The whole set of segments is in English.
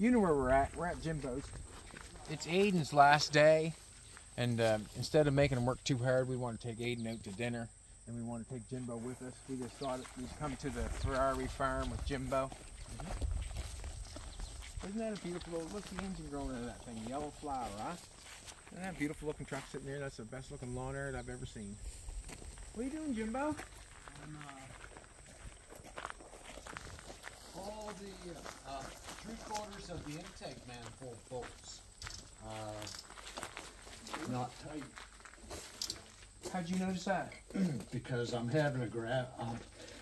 You know where we're at. We're at Jimbo's. It's Aidyn's last day, and instead of making him work too hard, we want to take Aidyn out to dinner, and we want to take Jimbo with us. We just thought we'd come to the Ferrari farm with Jimbo. Isn't that a beautiful little, look, the engine growing into that thing, yellow flower, huh? Isn't that a beautiful looking truck sitting there? That's the best looking lawn area I've ever seen. What are you doing, Jimbo? I'm all the 3/4 of the intake manifold bolts not tight. How'd you notice that? Because I'm having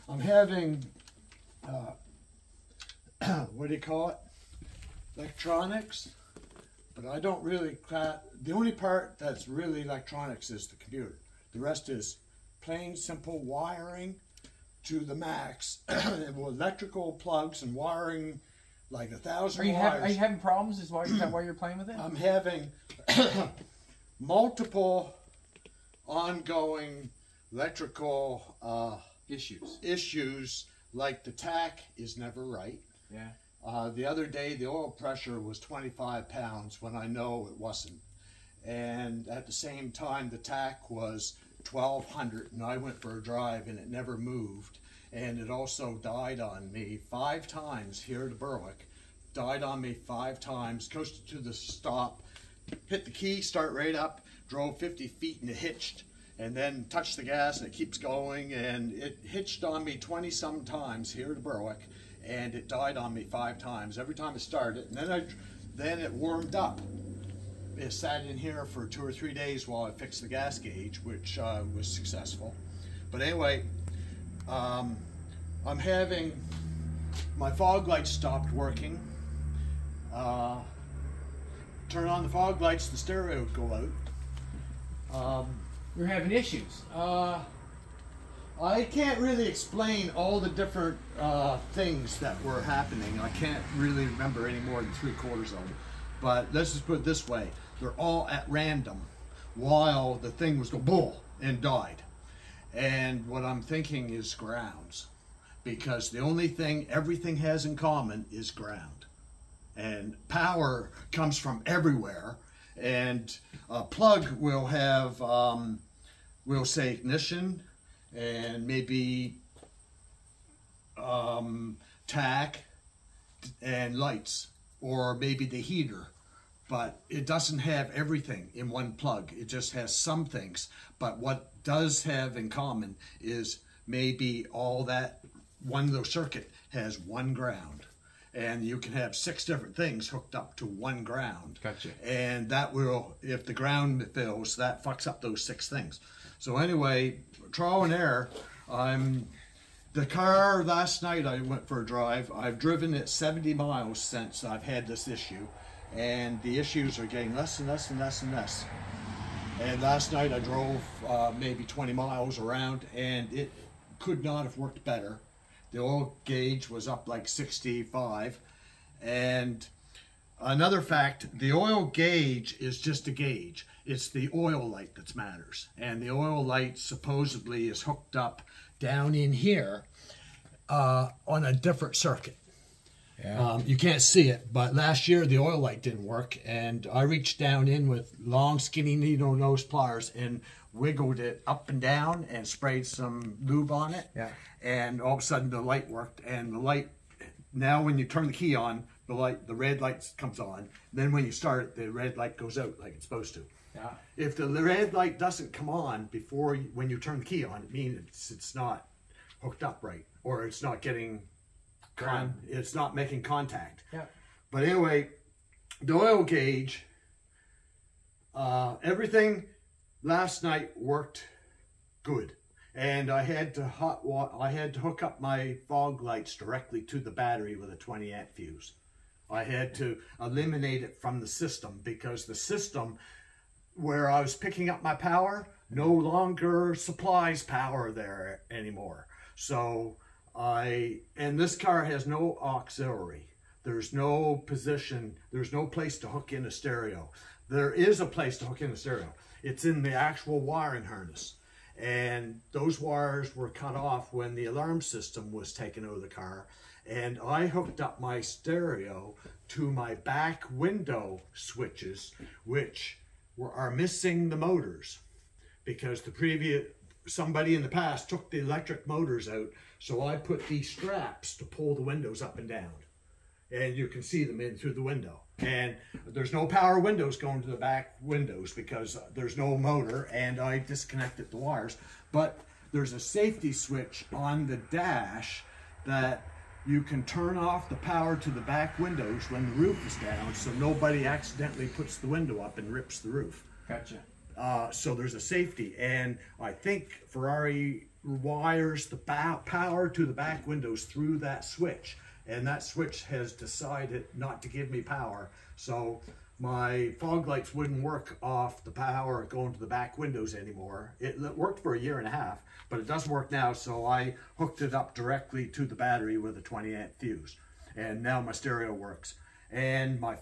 I'm having what do you call it? Electronics, but I don't really, the only part that's really electronics is the computer. The rest is plain simple wiring to the max with electrical plugs and wiring like 1,000 wires. Are you having problems? Is that why you're playing with it? I'm having multiple ongoing electrical issues, like the tach is never right. Yeah. The other day, the oil pressure was 25 pounds when I know it wasn't. And at the same time, the tach was 1,200, and I went for a drive and it never moved. And it also died on me 5 times here to Berwick. Died on me 5 times, coasted to the stop, hit the key, start right up, drove 50 feet and it hitched. And then touched the gas and it keeps going, and it hitched on me 20-some times here to Berwick. And it died on me 5 times every time it started, and then it warmed up. It sat in here for 2 or 3 days while I fixed the gas gauge, which was successful. But anyway, I'm having my fog lights stopped working. Turn on the fog lights, the stereo would go out. You're having issues. I can't really explain all the different things that were happening. I can't really remember any more than 3/4 of them. But let's just put it this way. They're all at random while the thing was going boom and died. And what I'm thinking is grounds. Because the only thing everything has in common is ground. And power comes from everywhere. And a plug will have, we'll say ignition, and maybe tach and lights, or maybe the heater, but it doesn't have everything in one plug. It just has some things. But what does have in common is maybe all that one little circuit has one ground, and you can have 6 different things hooked up to one ground. Gotcha. And that will, if the ground fails, that fucks up those 6 things. So anyway, trial and error. The car last night I went for a drive. I've driven it 70 miles since I've had this issue, and the issues are getting less and less and less and less. And last night I drove maybe 20 miles around, and it could not have worked better. The oil gauge was up like 65, and another fact, the oil gauge is just a gauge. It's the oil light that matters. And the oil light supposedly is hooked up down in here on a different circuit. Yeah. You can't see it, but last year the oil light didn't work, and I reached down in with long, skinny needle nose pliers and wiggled it up and down and sprayed some lube on it. Yeah. And all of a sudden the light worked, and the light, now when you turn the key on, the red light comes on. Then when you start it, the red light goes out like it's supposed to. Yeah. If the red light doesn't come on before when you turn the key on, it means it's not hooked up right, or it's not getting it's not making contact. Yeah. But anyway, the oil gauge, everything last night worked good, and I had to hook up my fog lights directly to the battery with a 20-amp fuse. I had to eliminate it from the system, because the system where I was picking up my power no longer supplies power there anymore. So and this car has no auxiliary. There's no position, there's no place to hook in a stereo. There is a place to hook in a stereo. It's in the actual wiring harness. and those wires were cut off when the alarm system was taken out of the car. And I hooked up my stereo to my back window switches, which are missing the motors, because somebody in the past took the electric motors out. So I put these straps to pull the windows up and down, and you can see them in through the window. And there's no power windows going to the back windows because there's no motor, and I disconnected the wires. But there's a safety switch on the dash that you can turn off the power to the back windows when the roof is down, so nobody accidentally puts the window up and rips the roof. Gotcha. So there's a safety, and I think Ferrari wires the power to the back windows through that switch, and that switch has decided not to give me power. So my fog lights wouldn't work off the power going to the back windows anymore. It worked for a year and a half, but it doesn't work now, so I hooked it up directly to the battery with a 20-amp fuse. And now my stereo works. And my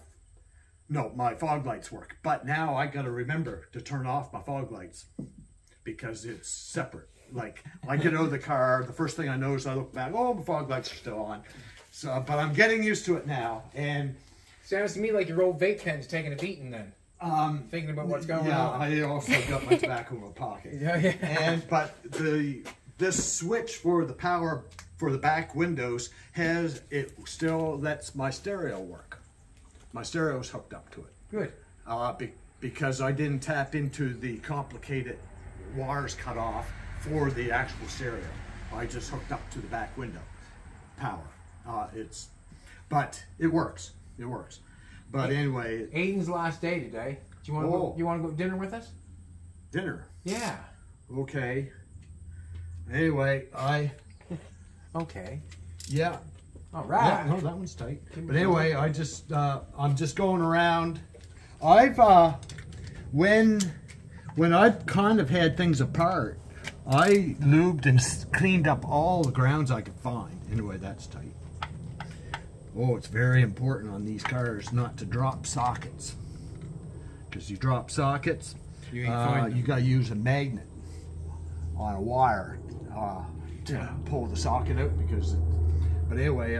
fog lights work. But now I gotta remember to turn off my fog lights because it's separate. Like, I get out of the car, the first thing I notice, I look back, oh, the fog lights are still on. So, but I'm getting used to it now. And sounds to me like your old vape pen's taking a beating then. Thinking about what's going on. Yeah, I also got my tobacco in my pocket. Yeah. But this switch for the power for the back windows still lets my stereo work. My stereo's hooked up to it. Good. Because I didn't tap into the complicated wires cut off for the actual stereo. I just hooked up to the back window power. But it works. It works. But anyway, Aidyn's last day today. Do you want to go dinner with us? Dinner? Yeah. Okay. Anyway, Okay. Yeah. All right. Yeah, no, that one's tight. But anyway, I'm just going around. When I've kind of had things apart, I lubed and cleaned up all the grounds I could find. Anyway, that's tight. Oh, it's very important on these cars not to drop sockets. Because you drop sockets, you got to use a magnet on a wire to pull the socket out. But anyway,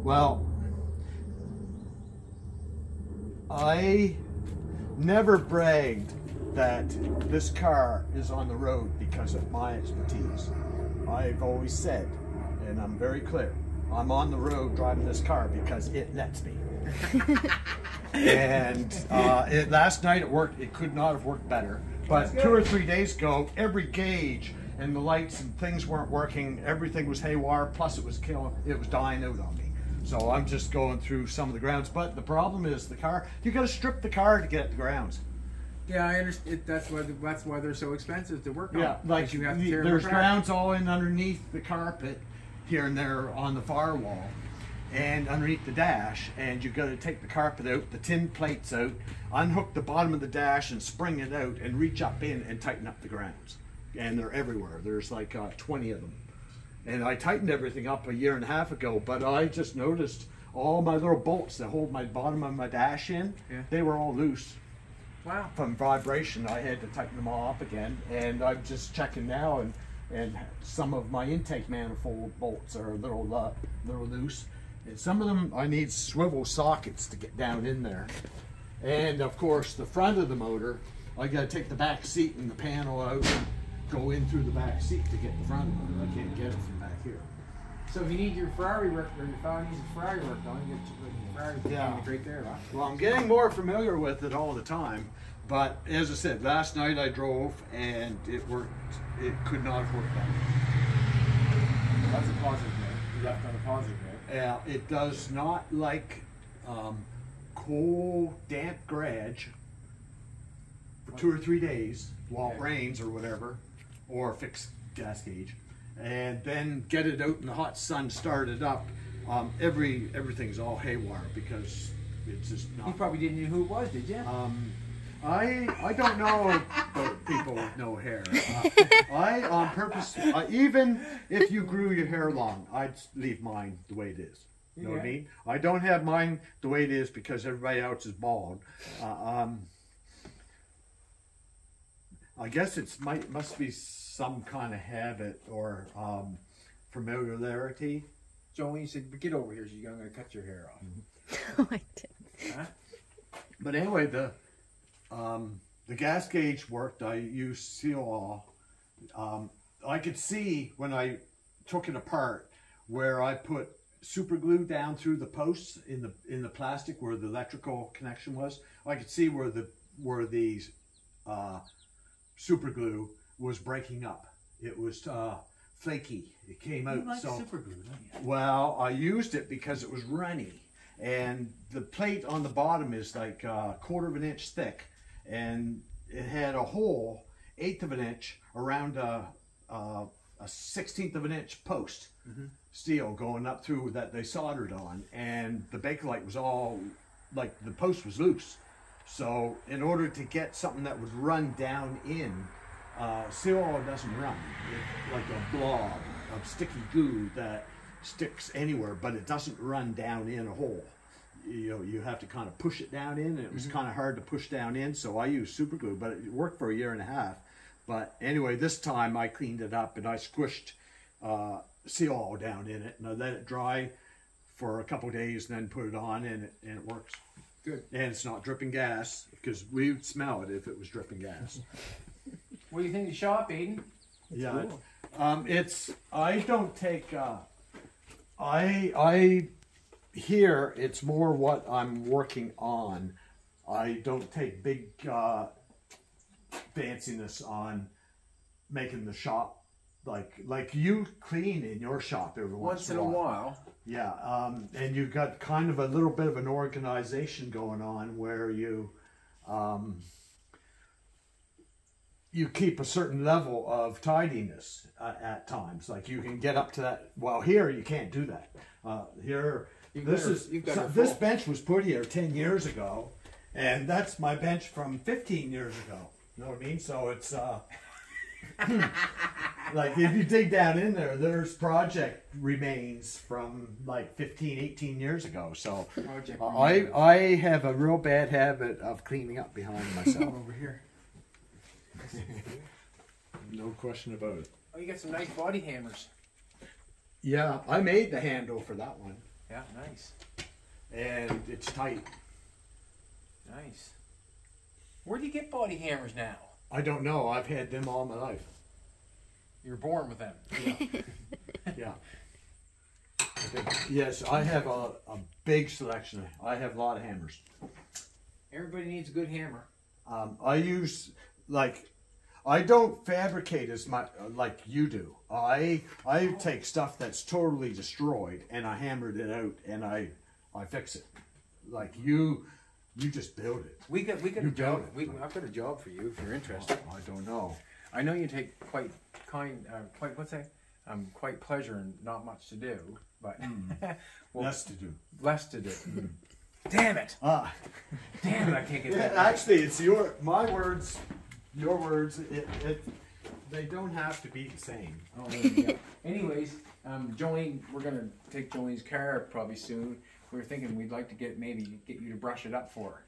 well, I never bragged that this car is on the road because of my expertise. I've always said, and I'm very clear, I'm on the road driving this car because it lets me. And last night it worked. It could not have worked better. But 2 or 3 days ago, every gauge and the lights and things weren't working. Everything was haywire. Plus, it was dying out on me. So I'm just going through some of the grounds. But the problem is the car. You got to strip the car to get at the grounds. Yeah, I understand. That's why they're so expensive to work on. Yeah, like you have to tear there's them apart. grounds all in underneath the carpet, here and there on the firewall, and underneath the dash. And you got to take the carpet out, the tin plates out, unhook the bottom of the dash, and spring it out, and reach up in and tighten up the grounds. And they're everywhere. There's like 20 of them. And I tightened everything up a year and a half ago, but I just noticed all my little bolts that hold my bottom of my dash in, they were all loose. Wow. From vibration. I had to tighten them all up again, and I'm just checking now, and some of my intake manifold bolts are a little loose, and some of them I need swivel sockets to get down in there. And of course, the front of the motor, I got to take the back seat and the panel out and go in through the back seat to get the front of the motor. I can't get it from back here. So if you need your Ferrari work, or your father needs a Ferrari work done, you get your Ferrari mechanic right there, huh? Well, I'm getting more familiar with it all the time, but as I said, last night I drove and it worked. It could not have worked better. That's a positive note. You left on a positive note. Yeah, it does not like cold, damp garage for 2 or 3 days while it rains or whatever, or fix gas gauge, and then get it out in the hot sun, start it up. Everything's all haywire because it's just not. You probably didn't know who it was, did you? I don't know about people with no hair. I on purpose, even if you grew your hair long, I'd leave mine the way it is. You know what I mean? I don't have mine the way it is because everybody else is bald. I guess must be some kind of habit or familiarity. Jolene said, "Get over here, so I'm going to cut your hair off." Oh, I did. Huh? But anyway, the gas gauge worked. I used seal all. I could see when I took it apart where I put super glue down through the posts in the plastic where the electrical connection was. I could see where the super glue was breaking up. It was flaky. It came out. You like so super glue, don't you? well, I used it because it was runny, and the plate on the bottom is like a 1/4 of an inch thick, and it had a hole 1/8 of an inch around a 1/16 of an inch post steel going up through that they soldered on, and the Bakelite was all like the post was loose. So in order to get something that would run down in, seal oil doesn't run. It's like a blob of sticky goo that sticks anywhere, but it doesn't run down in a hole. You know, you have to kind of push it down in, and it was kind of hard to push down in, so I used super glue, but it worked for 1.5 years. But anyway, this time I cleaned it up and I squished seal oil down in it, and I let it dry for a couple days and then put it on, and it works. Good. And it's not dripping gas, because we would smell it if it was dripping gas. What do you think of the shop, Aidyn? Yeah, cool. I don't take, I here, it's more what I'm working on. I don't take big fanciness on making the shop like you clean in your shop every once in a while. Yeah, and you've got kind of a little bit of an organization going on where you keep a certain level of tidiness at times. Like you can get up to that. Well, here you can't do that. Here, this bench was put here 10 years ago, and that's my bench from 15 years ago. You know what I mean? So it's like if you dig down in there, there's project remains from like 15, 18 years ago. So I have a real bad habit of cleaning up behind myself. Over here. No question about it. Oh, you got some nice body hammers. Yeah, I made the handle for that one. Yeah, nice. And it's tight. Nice. Where do you get body hammers now? I don't know. I've had them all my life. You're born with them. Yeah. Yeah. Yes, I have a big selection. I have a lot of hammers. Everybody needs a good hammer. I use, like, I don't fabricate as much like you do. I take stuff that's totally destroyed and I hammered it out and I fix it. Like you just build it. We got a job. I've got a job for you if you're interested. I don't know. I know you take quite pleasure and not much to do, but well, Less to do. Less to do. Damn it! Damn it! I can't get that. Actually, it's my words, your words. They don't have to be the same. Oh, there you go. Anyways, Jolene, we're gonna take Jolene's car probably soon. We were thinking we'd like to get you to brush it up for her.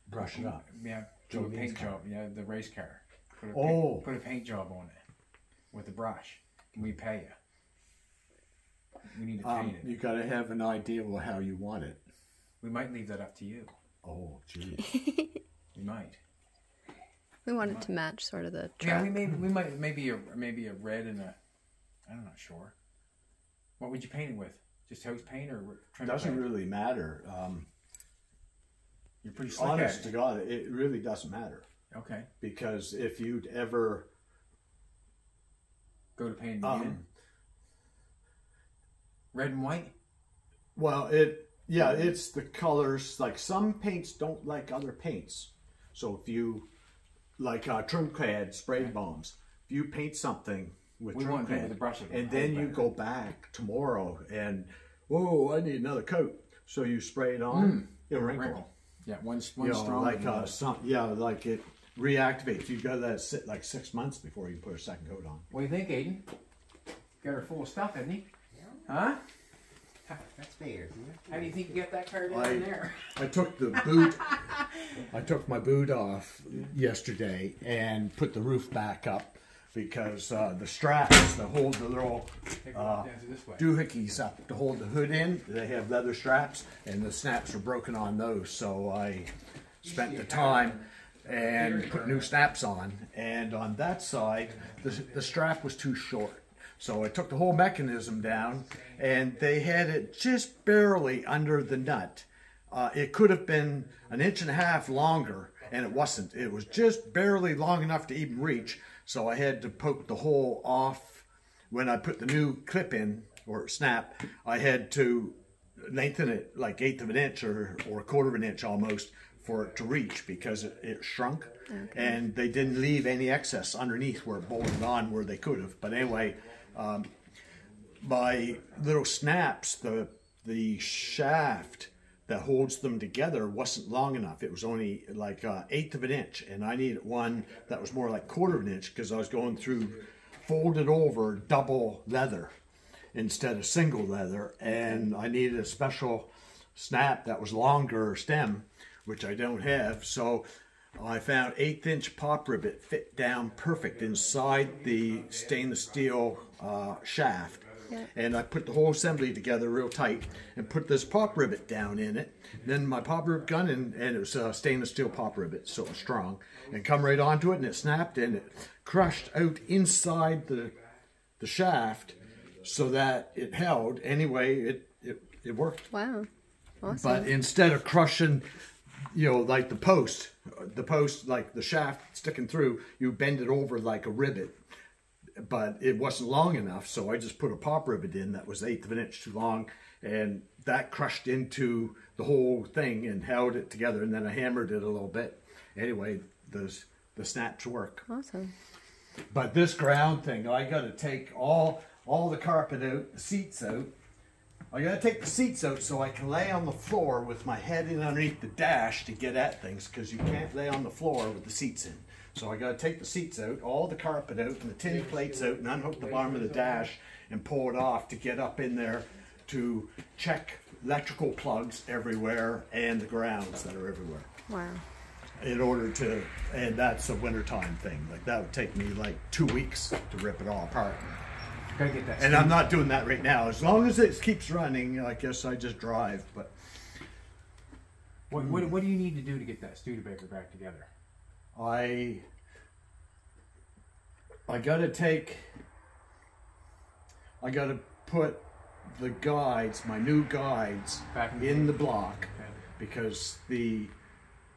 Brush it up. Yeah, do a Jolene's paint car. job. Yeah, the race car. Put a paint job on it with a brush. Can we pay you? We need to paint it. You got to have an idea of how you want it. We might leave that up to you. Oh, gee. We might. We want it to match sort of the Yeah, truck. we might maybe a red and a. I'm not sure. What would you paint it with? Just house paint or trim Doesn't paint? really matter. You're pretty slick Honest at to it. God, it really doesn't matter. Okay. Because if you'd ever Go to paint it again. Red and white. Well, it's the colors. Like some paints don't like other paints. So if you like trim clad spray bombs, if you paint something with We trim want to paint clad, with a brush again. and then you go back tomorrow and I need another coat. So you spray it on, it'll wrinkle. Yeah, one You know, strong. like like it reactivates. You got to sit like 6 months before you put a second coat on. What do you think, Aidyn? Got her full of stuff, hasn't he? Huh? That's fair. How do you think you get that car down there? I took the boot. I took my boot off yesterday and put the roof back up because the straps that hold the little doohickeys up to hold the hood in, they have leather straps, and the snaps are broken on those. So I spent the time and put new snaps on. And on that side, the strap was too short. So I took the whole mechanism down, and they had it just barely under the nut. It could have been 1.5 inches longer, and it wasn't. It was just barely long enough to even reach. So I had to poke the hole off. When I put the new clip in, or snap, I had to lengthen it like 1/8 of an inch or 1/4 of an inch almost for it to reach, because it shrunk. Okay. And they didn't leave any excess underneath where it bolted on where they could have. But anyway, my little snaps, the shaft that holds them together wasn't long enough. It was only like 1/8 of an inch, and I needed one that was more like 1/4 of an inch, because I was going through folded over double leather instead of single leather, and I needed a special snap that was longer stem, which I don't have. So I found 1/8 inch pop rivet fit down perfect inside the stainless steel shaft. Yeah. And I put the whole assembly together real tight and put this pop rivet down in it. Then my pop rivet gun, and it was a stainless steel pop rivet, so it was strong, and come right onto it, and it snapped, and it crushed out inside the shaft so that it held. Anyway, it worked. Wow. Awesome. But instead of crushing, you know, like the post, like the shaft sticking through, you bend it over like a rivet. But it wasn't long enough, so I just put a pop rivet in that was 1/8 of an inch too long, and that crushed into the whole thing and held it together, and then I hammered it a little bit. Anyway, the snaps work. Awesome. But this ground thing, I got to take all the carpet out, the seats out. I got to take the seats out so I can lay on the floor with my head in underneath the dash to get at things, because you can't lay on the floor with the seats in. So I got to take the seats out, all the carpet out, and the tin plates out, and unhook the bottom of the dash and pull it off to get up in there to check electrical plugs everywhere and the grounds that are everywhere. Wow. In order to, and that's a wintertime thing. Like that would take me like 2 weeks to rip it all apart. Gotta get that. And I'm not doing that right now. As long as it keeps running, I guess I just drive. But what do you need to do to get that Studebaker back together? I gotta put the guides, my new guides, back in the block, okay. Because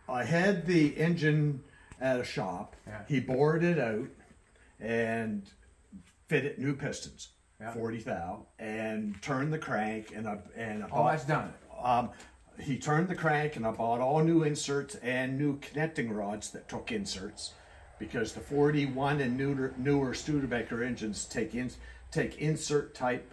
I had the engine at a shop. Yeah. He bored it out and fitted new pistons, yeah. 40 thou, and turned the crank, and I bought, that's done. He turned the crank, and I bought all new inserts and new connecting rods that took inserts, because the 41 and newer Studebaker engines take insert type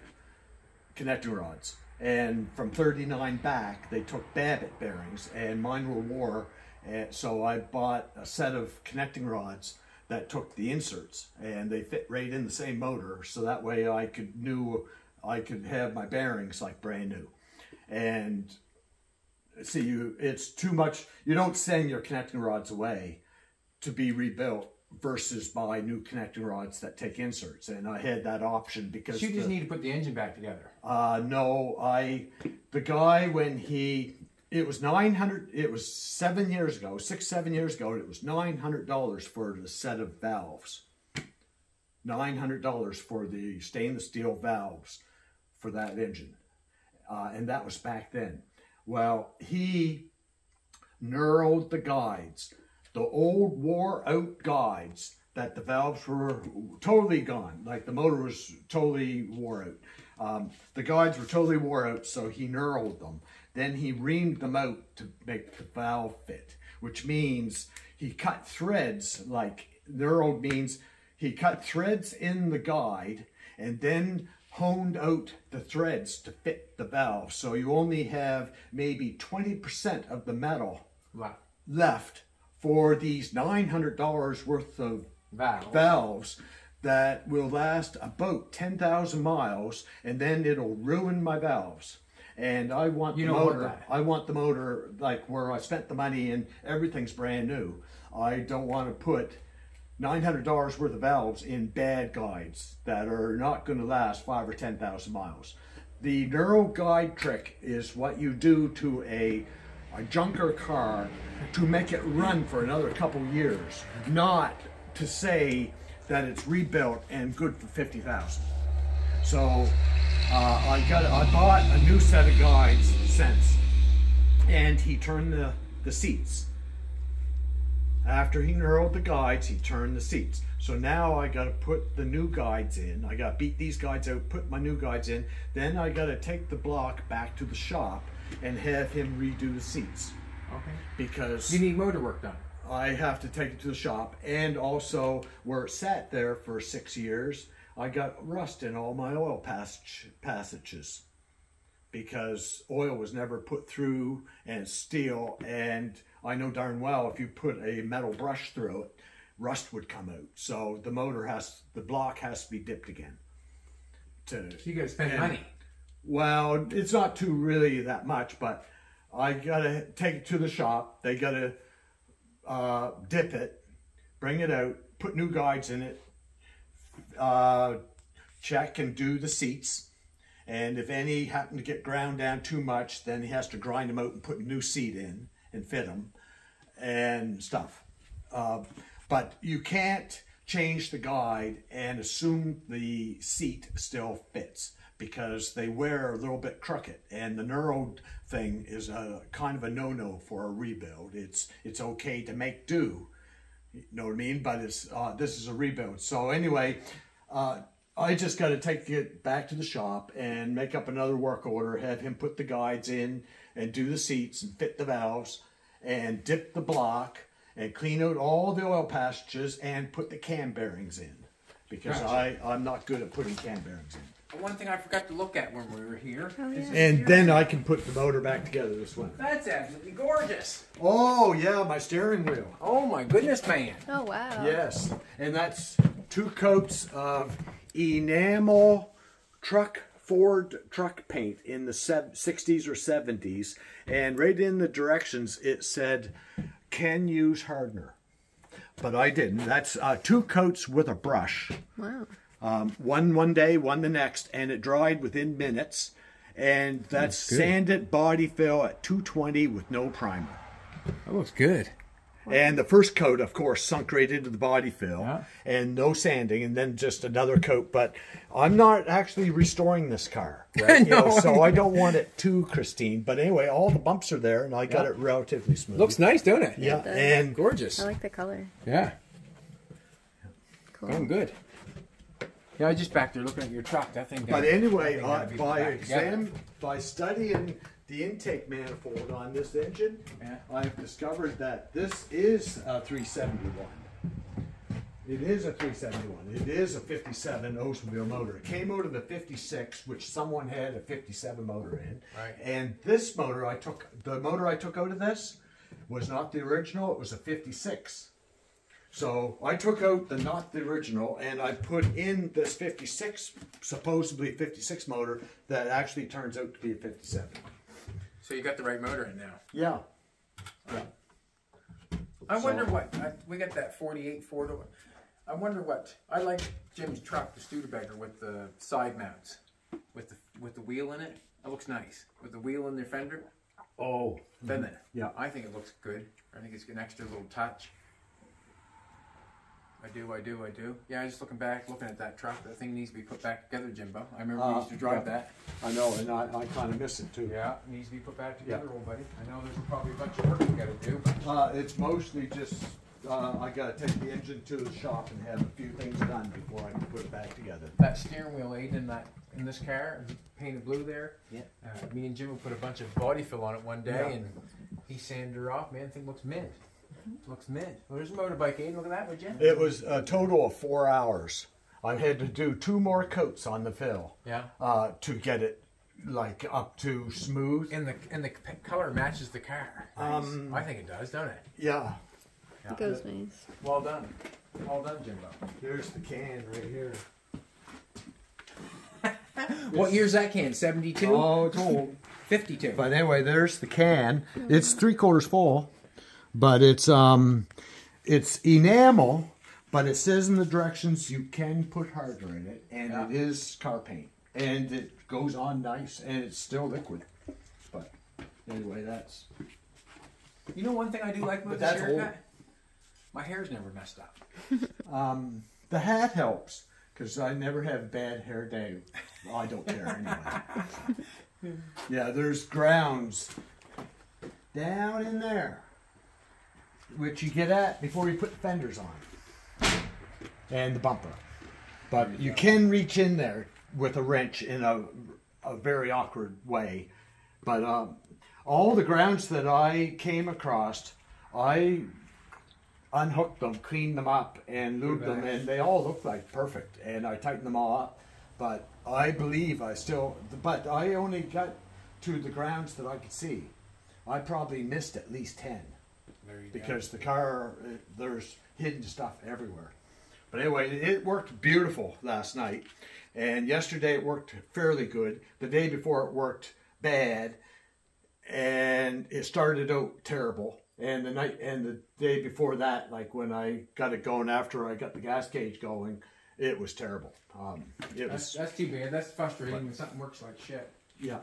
connecting rods, and from 39 back they took Babbitt bearings, and mine were wore, and so I bought a set of connecting rods that took the inserts, and they fit right in the same motor, so that way I could have my bearings like brand new. And see, it's too much. You don't send your connecting rods away to be rebuilt versus buy new connecting rods that take inserts, and I had that option because you just need to put the engine back together. No, the guy, when it was 900. It was 7 years ago, 6-7 years ago. It was $900 for the set of valves. $900 for the stainless steel valves for that engine, and that was back then. Well, he knurled the guides, the old wore out guides, that the valves were totally gone. Like the motor was totally wore out. The guides were totally wore out, so he knurled them. Then he reamed them out to make the valve fit, which means he cut threads. Like knurled means he cut threads in the guide and then honed out the threads to fit the valve. So you only have maybe 20% of the metal left for these $900 worth of valves that will last about 10,000 miles, and then it'll ruin my valves. and I want You the don't want motor. that. I want the motor like where I spent the money and everything's brand new. I don't want to put $900 worth of valves in bad guides that are not going to last 5,000 or 10,000 miles. The neuro guide trick is what you do to a junker car to make it run for another couple years, not to say that it's rebuilt and good for 50,000. So I bought a new set of guides since, and he turned the seats. After he knurled the guides, he turned the seats. So now I got to put the new guides in. I got to beat these guides out, put my new guides in. Then I got to take the block back to the shop and have him redo the seats. Okay. Because You need motor work done. I have to take it to the shop, and also where it sat there for 6 years, I got rust in all my oil passages because oil was never put through, and it's steel, and I know darn well if you put a metal brush through it, rust would come out. So the the block has to be dipped again. So you got to spend money. Well, it's not too really that much, but I gotta take it to the shop. They gotta dip it, bring it out, put new guides in it, check and do the seats. And if any happen to get ground down too much, then he has to grind them out and put a new seat in and fit them and stuff. But you can't change the guide and assume the seat still fits, because they wear a little bit crooked, and the neuro thing is a kind of a no-no for a rebuild. It's okay to make do, you know what I mean, but it's this is a rebuild. So anyway, I just got to take it back to the shop and make up another work order, have him put the guides in and do the seats and fit the valves and dip the block and clean out all the oil passages and put the cam bearings in, because Gotcha. I'm not good at putting cam bearings in. One thing I forgot to look at when we were here. Oh, yeah. And then I can put the motor back together this way. That's absolutely gorgeous. Oh yeah, my steering wheel. Oh my goodness, man. Oh, wow. Yes, and that's 2 coats of enamel Ford truck paint in the 60s or 70s, and right in the directions it said, can use hardener. But I didn't. That's 2 coats with a brush. Wow. One day, one the next, and it dried within minutes. And that's sanded body fill at 220 with no primer. That looks good. And the first coat, of course, sunk right into the body fill, Yeah. and no sanding, and then just another coat. But I'm not actually restoring this car, right? No. So I don't want it too pristine. But anyway, all the bumps are there, and I got it relatively smooth. Looks nice, don't it? Yeah, it does. and Gorgeous. I like the color. Yeah. Cool. Going good. Yeah, I was just back there looking at your truck. That thing. But anyway, gotta be put back together. by studying the intake manifold on this engine, Yeah. I've discovered that this is a 371. It is a 371. It is a 57 Oldsmobile motor. It came out of the 56, which someone had a 57 motor in. Right. And this motor the motor I took out of this was not the original. It was a 56. So I took out not the original, and I put in this 56, supposedly 56 motor that actually turns out to be a 57. So you got the right motor in now. Yeah. Yeah. I wonder what we got that 48 Ford. I wonder what I like Jim's truck, the Studebaker, with the side mounts, with the wheel in it. It looks nice with the wheel in the fender. Oh. Doesn't it? Yeah. I think it looks good. I think it's an extra little touch. I do. Yeah, I was just looking at that truck. That thing needs to be put back together, Jimbo. I remember we used to drive that. I know, and I kind of miss it too. Yeah, it needs to be put back together, Yeah. old buddy. I know there's probably a bunch of work we got to do. But It's mostly just I got to take the engine to the shop and have a few things done before I can put it back together. that steering wheel, Aidyn, in this car, painted blue there. Yeah. Me and Jim will put a bunch of body fill on it one day, Yeah. and he sanded her off. Man, the thing looks mint. Looks mint. Well, there's a motorbike, Aidyn. Look at that, would you? It was a total of 4 hours. I had to do 2 more coats on the fill. Yeah. To get it like up to smooth. And the color matches the car. Nice. I think it does, don't it? Yeah. It goes nice. Well done. Well done, Jimbo. Here's the can right here. What year's that can? 72? Oh, it's old. 52. But anyway, there's the can. It's 3/4 full, but it's enamel, but it says in the directions you can put harder in it, and it is car paint, and it goes on nice, and it's still liquid. But anyway, that's. You know one thing I do like about this haircut? My hair's never messed up. The hat helps, because I never have bad hair day. Well, I don't care anyway. Yeah, there's grounds down in there, which you get at before you put the fenders on. And the bumper. But you can reach in there with a wrench in a very awkward way. But all the grounds that I came across, I unhooked them, cleaned them up, and lubed them, and they all look like perfect. And I tightened them all up. But I believe but I only got to the grounds that I could see. I probably missed at least 10. Because the car, there's hidden stuff everywhere. But anyway, it worked beautiful last night. And yesterday it worked fairly good. The day before it worked bad. And it started out terrible. And the day before that, like when I got it going after I got the gas gauge going, it was terrible. That's too bad. That's frustrating when something works like shit. Yeah.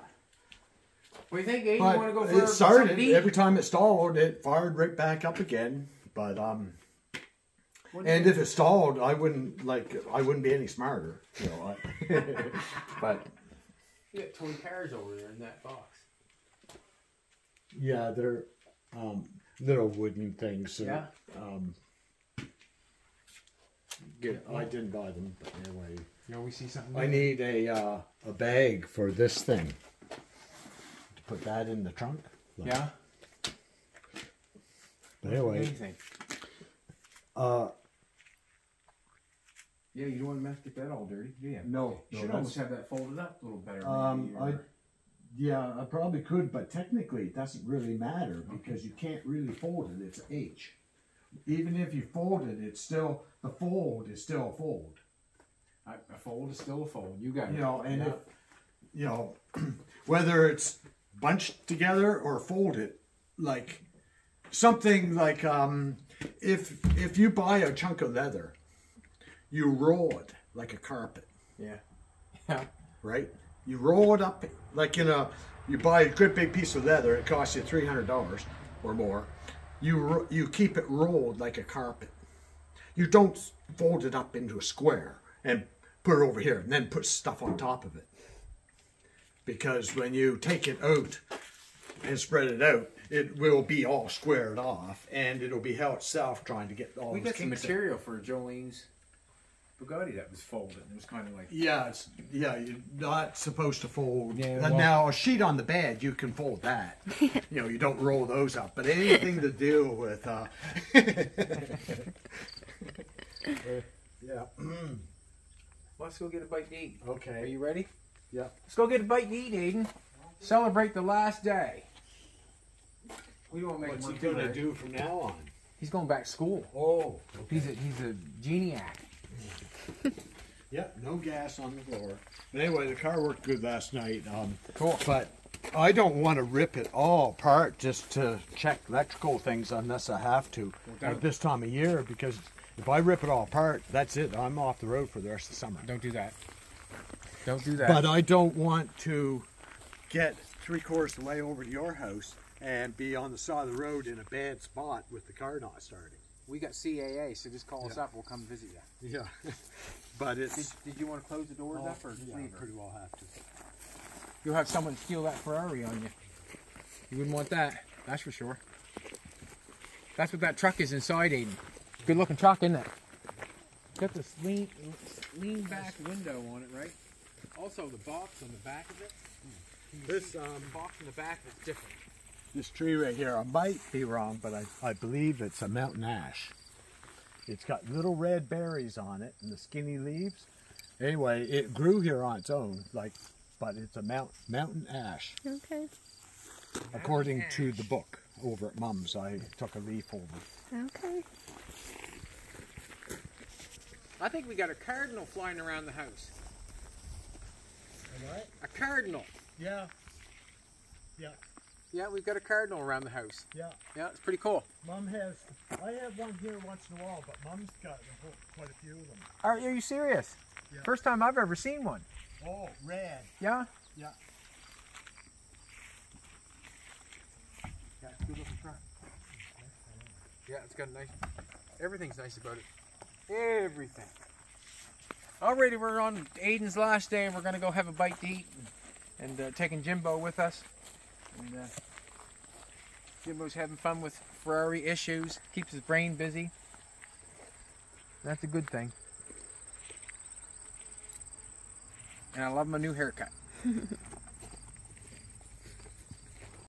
What do you think, Aidyn? You want to go for it started, something deep? every time it stalled, it fired right back up again. But and if it stalled, I wouldn't be any smarter. You know, but you got toy cars over there in that box. Yeah, they're little wooden things. So, yeah. I didn't buy them, but anyway. You always see something. I need a bag for this thing. To put that in the trunk. Like. Yeah. But anyway. Anything. Yeah, you don't want to get that all dirty, do you? No. You should almost have that folded up a little better. I probably could, but technically it doesn't really matter because you can't really fold it. It's H. Even if you fold it, it's still, the fold is still a fold. A fold is still a fold. You got it. You know, and if, you know, whether it's bunched together or folded, like something like if you buy a chunk of leather, you roll it like a carpet. Yeah. Yeah. Right? You roll it up like you buy a good big piece of leather, it costs you $300 or more. You keep it rolled like a carpet. You don't fold it up into a square and put it over here and then put stuff on top of it. Because when you take it out and spread it out, it will be all squared off and it'll be hell itself trying to get all. We got some material for Jolene's Bugatti that was folded. It was kind of like you're not supposed to fold. Yeah, well, now a sheet on the bed you can fold that. You know, you don't roll those up. But anything to do with yeah. Let's go get a bite to eat. Okay. Are you ready? Yeah. Let's go get a bite to eat, Aidyn. Celebrate the last day. We don't make. What's he gonna do from now on? He's going back to school. Oh. Okay. He's a geniac. Yeah, no gas on the floor. But anyway, the car worked good last night. Cool. But I don't want to rip it all apart just to check electrical things unless I have to at this time of year, because if I rip it all apart, that's it. I'm off the road for the rest of the summer. Don't do that. Don't do that. But I don't want to get 3/4 the way over to your house and be on the side of the road in a bad spot with the car not starting. We got CAA, so just call us up. We'll come visit you. Yeah. But it's... Did you want to close the doors up or leave her? Pretty well have to. You'll have someone steal that Ferrari on you. You wouldn't want that. That's for sure. That's what that truck is inside, Aidyn. Good looking truck, isn't it? Got this lean back window on it, right? Also, the box on the back of it. This the box on the back is different. This tree right here, I might be wrong, but I believe it's a mountain ash. It's got little red berries on it and the skinny leaves. Anyway, it grew here on its own, but it's a mountain ash. Okay. According to the book over at Mum's, I took a leaf over. Okay. I think we got a cardinal flying around the house. What? A cardinal. Yeah. Yeah. Yeah, we've got a cardinal around the house. Yeah. Yeah, it's pretty cool. Mom has. I have one here once in a while, but Mom's got quite a few of them. Are you serious? Yeah. First time I've ever seen one. Oh, red. Yeah? Yeah. Yeah, it's a good looking truck. Yeah, it's got a nice. Everything's nice about it. Everything. Already, we're on Aidyn's last day, and we're gonna go have a bite to eat, and taking Jimbo with us. And Jimbo's having fun with Ferrari issues, keeps his brain busy. That's a good thing. And I love my new haircut.